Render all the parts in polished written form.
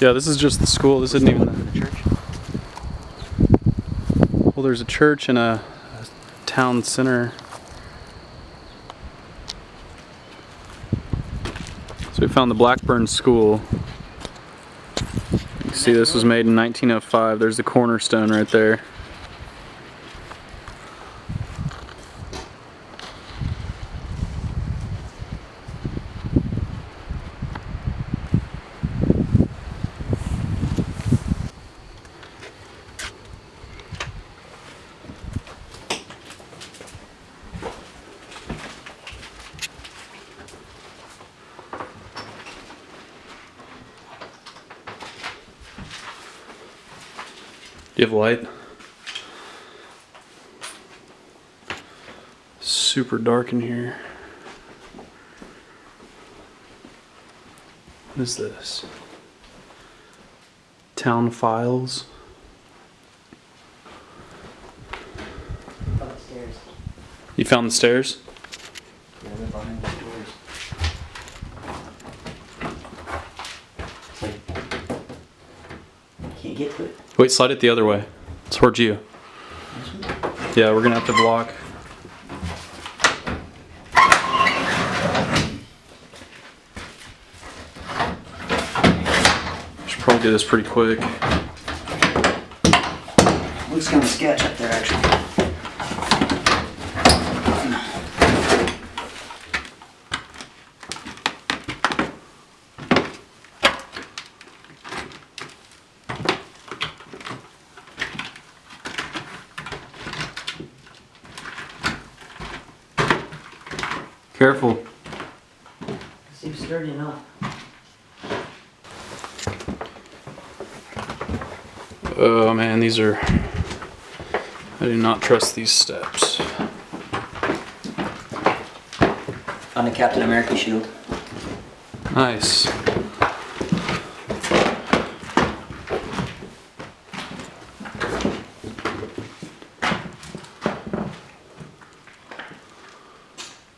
Yeah, this is just the school. This isn't even the church. Well, there's a church and a town center. So we found the Blackburn school. You can see this was made in 1905. There's the cornerstone right there. Do you have light? Super dark in here. What is this? Town files. Upstairs. You found the stairs? Yeah, they're behind the doors. It's like, can't get to it. Wait, slide it the other way. Towards you. Yeah, we're gonna have to block. Should probably do this pretty quick. Looks kind of sketch up there, actually. Careful. Seems sturdy enough. Oh man, these are... I do not trust these steps. On the Captain America shield. Nice.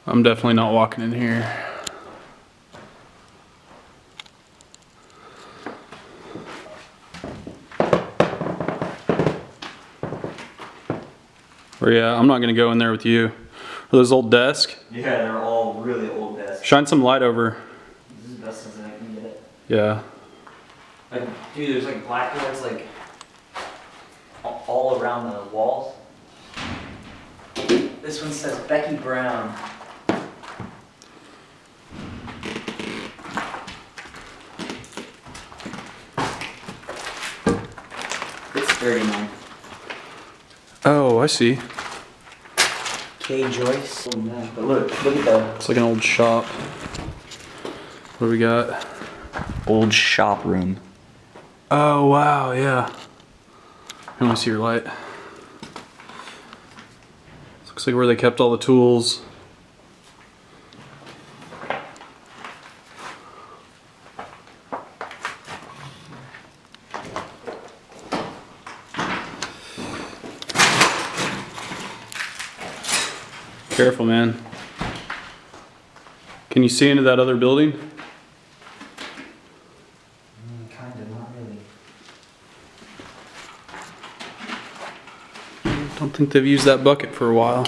I'm definitely not walking in here. Or yeah, I'm not gonna go in there with you. Are those old desks? Yeah, they're all really old desks. Shine some light over. This is the best as I can get it. Yeah. Like, dude, there's like blackboards like all around the walls. This one says Becky Brown. It's 39. Oh, I see. K. Joyce. Oh, man. But look at that. It's like an old shop. What do we got? Old shop room. Oh, wow, yeah. I want to see your light. Looks like where they kept all the tools. Careful, man. Can you see into that other building? Kinda, not really. Don't think they've used that bucket for a while.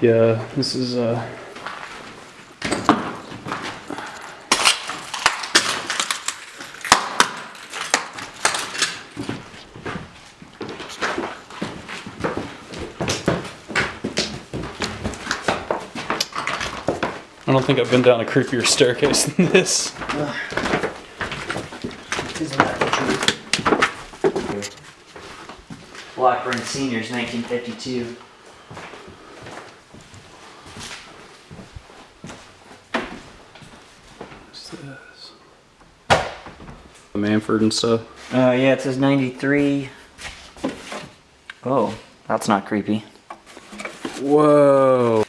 Yeah, this is I don't think I've been down a creepier staircase than this. Isn't that the truth? Blackburn Seniors, 1952. What's this? The Manford and stuff. Yeah, it says 93. Oh, that's not creepy. Whoa.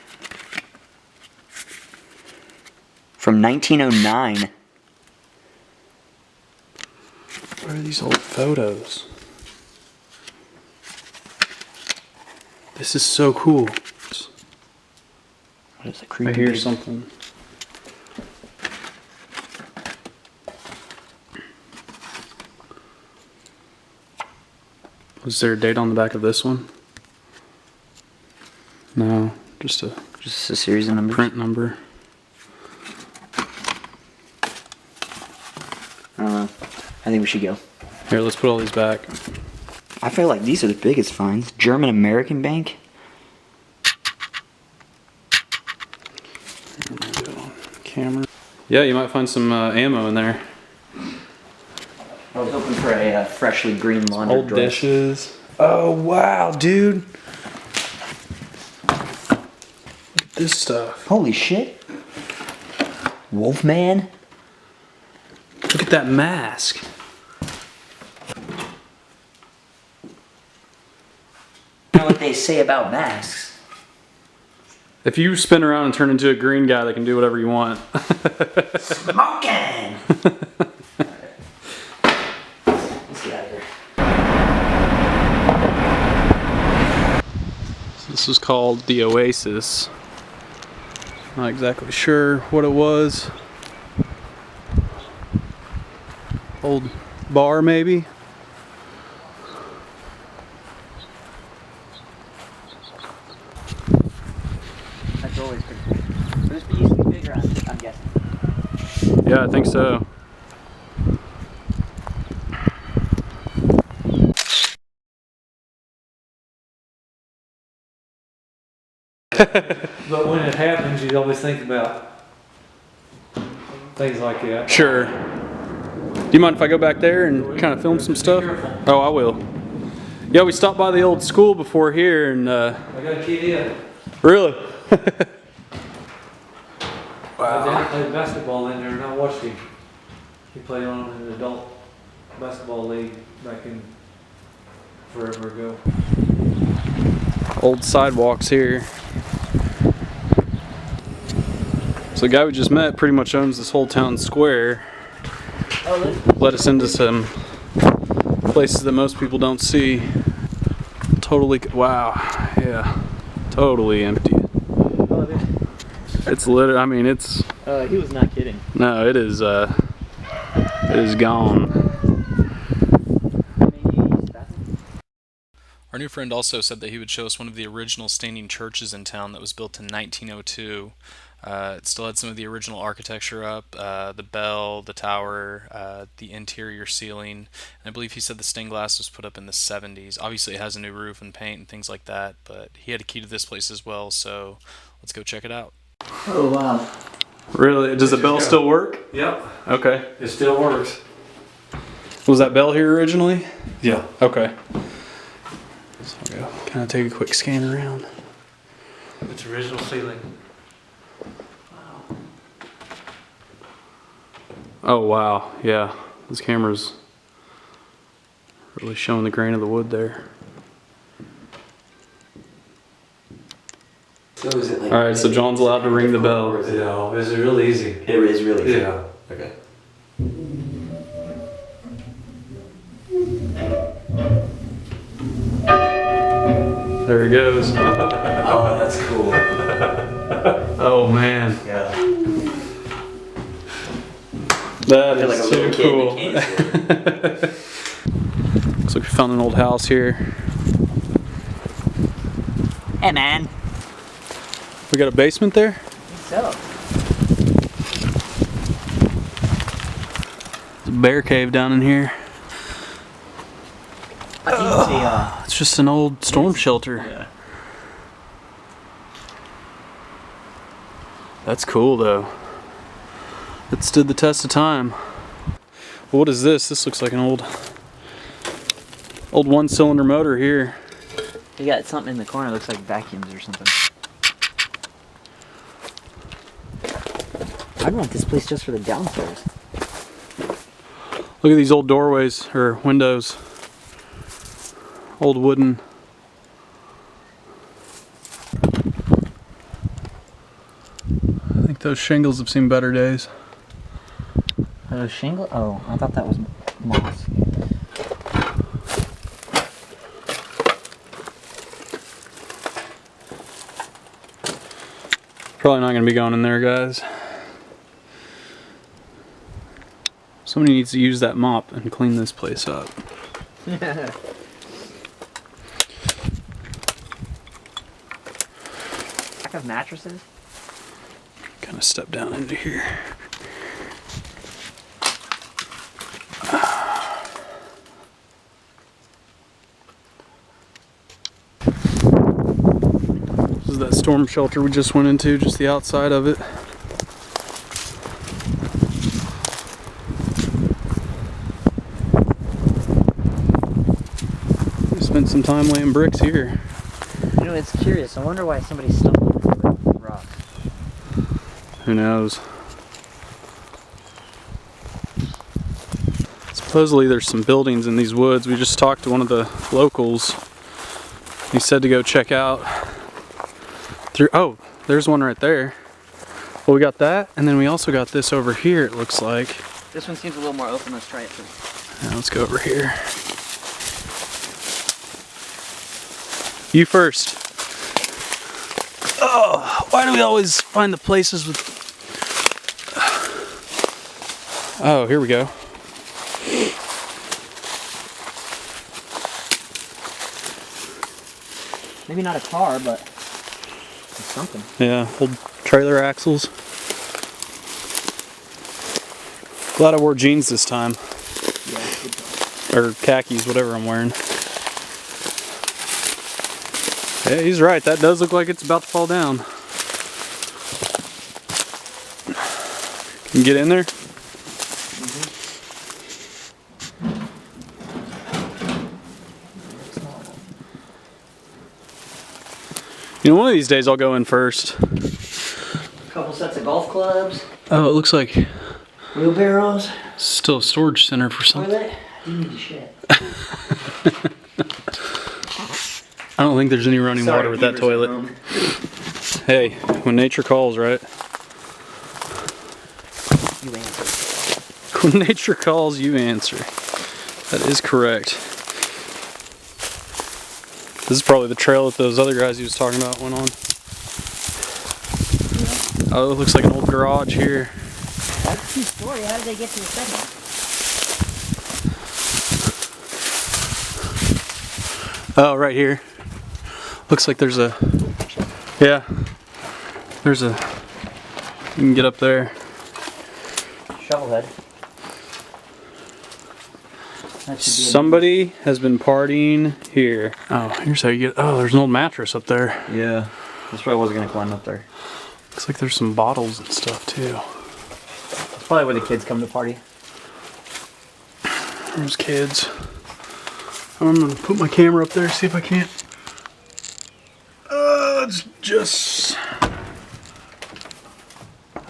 From 1909. Where are these old photos? This is so cool. What What is it? Creepy. I hear big... something. Was there a date on the back of this one? No, just a series of numbers. print number. I don't know. I think we should go. Here, let's put all these back. I feel like these are the biggest finds. German American Bank. Camera. Yeah, you might find some ammo in there. I was hoping for a freshly green laundry Old dress. dishes. Oh wow, dude! Look at this stuff. Holy shit! Wolfman. Look at that mask. You know what they say about masks? If you spin around and turn into a green guy, they can do whatever you want. Smoking! Let's get out of here. So this was called the Oasis. Not exactly sure what it was. Old bar, maybe? That's always pretty cool. This used to be bigger, I'm guessing. Yeah, I think so. But when it happens, you always think about things like that. Sure. Do you mind if I go back there and kind of film some stuff? Oh, I will. Yeah, we stopped by the old school before here and I got a kid in. really? My dad played basketball in there, and I watched him. He played on an adult basketball league back in forever ago. Old sidewalks here. So the guy we just met pretty much owns this whole town square. Let us into some places that most people don't see. Totally, wow, yeah, totally empty. It's lit. I mean, it's. He was not kidding. No, it is. It is gone. Our new friend also said that he would show us one of the original standing churches in town that was built in 1902. It still had some of the original architecture up, the bell, the tower, the interior ceiling, and I believe he said the stained glass was put up in the 70s. Obviously it has a new roof and paint and things like that, but he had a key to this place as well, so let's go check it out. Oh wow. Really? Does the bell still work? Yep, Okay. it still works. Was that bell here originally? Yeah. Okay. So I'll go kind of take a quick scan around. It's original ceiling. Oh wow, yeah. This camera's really showing the grain of the wood there. So is it like? Alright, so John's allowed to ring the bell. Yeah, it's really easy. It is really. Yeah. Okay. There he goes. Oh, that's cool. Oh man. Yeah. That I feel is like a too little cool. kid in a candy store. Looks like we found an old house here. Hey man. We got a basement there? So. There's a bear cave down in here. I think it's a, It's just an old storm shelter. yeah. That's cool though. It stood the test of time. Well, what is this? This looks like an old one-cylinder motor here. You got something in the corner, looks like vacuums or something. I'd want this place just for the downstairs. Look at these old doorways or windows. Old wooden. I think those shingles have seen better days. Shingle? Oh, I thought that was moss. Probably not going to be going in there, guys. Somebody needs to use that mop and clean this place up. Lack of mattresses? Kind of step down into here. This is that storm shelter we just went into, just the outside of it. We spent some time laying bricks here. You know, it's curious. I wonder why somebody stumbled over the rock. Who knows? Supposedly there's some buildings in these woods. We just talked to one of the locals. He said to go check out through. Oh, there's one right there. Well, we got that, and then we also got this over here, it looks like. This one seems a little more open. Let's try it first. Now let's go over here. You first. Oh, why do we always find the places with... Oh, here we go. Maybe not a car, but it's something. Yeah, old trailer axles. Glad I wore jeans this time. Yeah, good job. Or khakis, whatever I'm wearing. Yeah, he's right. That does look like it's about to fall down. Can you get in there? You know, one of these days I'll go in first. A couple sets of golf clubs, Oh, it looks like wheelbarrows, still a storage center for something. toilet. You need to shit. I don't think there's any running Sorry, water with that beavers at toilet. home. Hey, when nature calls, right? You answer. When nature calls, you answer. That is correct. This is probably the trail that those other guys he was talking about went on. Oh, it looks like an old garage here. That's the story. How did they get to the second? Oh, right here. Looks like there's a... Yeah. There's a... You can get up there. Shovelhead. That should be Somebody has been partying here. Oh, here's how you get... Oh, there's an old mattress up there. Yeah. That's probably wasn't going to climb up there. Looks like there's some bottles and stuff, too. That's probably where the kids come to party. There's kids. I'm gonna put my camera up there, see if I can't. It's just...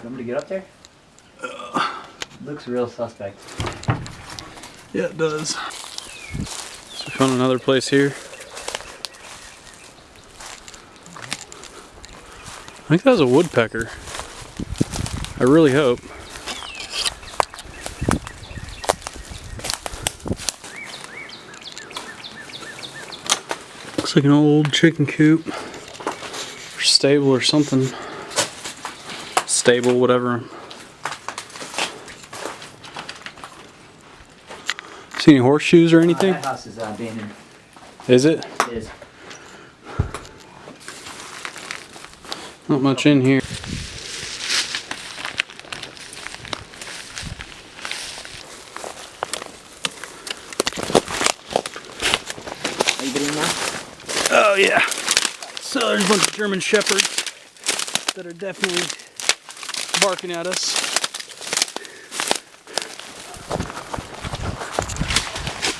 Want me to get up there? Looks real suspect. Yeah, it does. So we found another place here. I think that was a woodpecker. I really hope. Looks like an old chicken coop. Or stable or something. Stable, whatever. See any horseshoes or anything? That house is abandoned. Is it? It is. Not much in here. Are you getting now? Oh yeah. So there's a bunch of German Shepards that are definitely barking at us.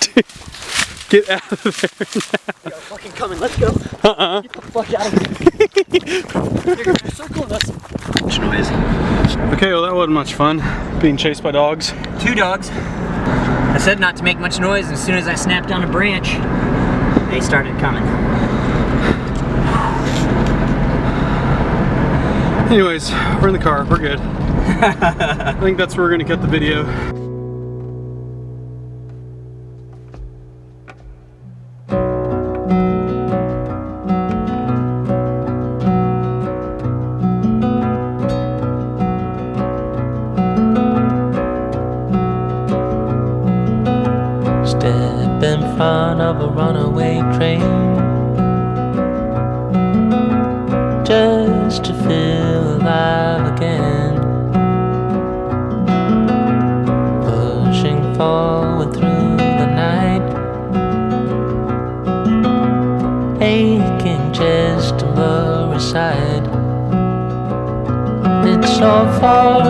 Dude, get out of there now. They are fucking coming. Let's go. Get the fuck out of here. They're circling us. Much noise. Okay, well that wasn't much fun. Being chased by dogs. 2 dogs. I said not to make much noise, and as soon as I snapped on a branch, they started coming. Anyways, we're in the car. We're good. I think that's where we're gonna cut the video. Step in front of a runaway train just to feel alive again. Pushing forward through the night, aching just to blur aside. It's so far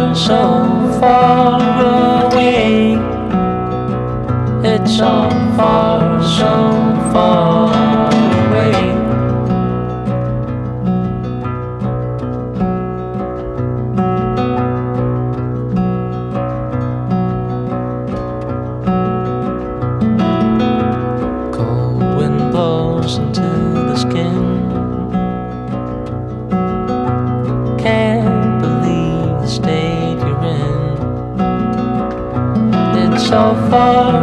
away. It's so far away. Cold wind blows into the skin. Can't believe the state you're in. It's so far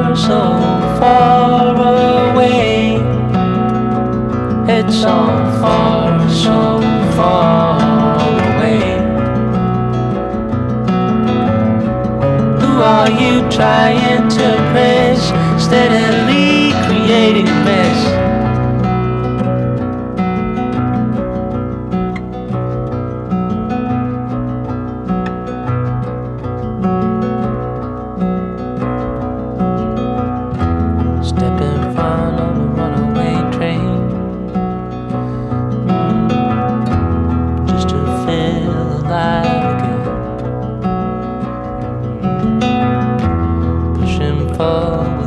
away. It's so far away. Who are you trying to impress? Steadily creating a mess. Step in front of a runaway train just to feel alive again. Pushing forward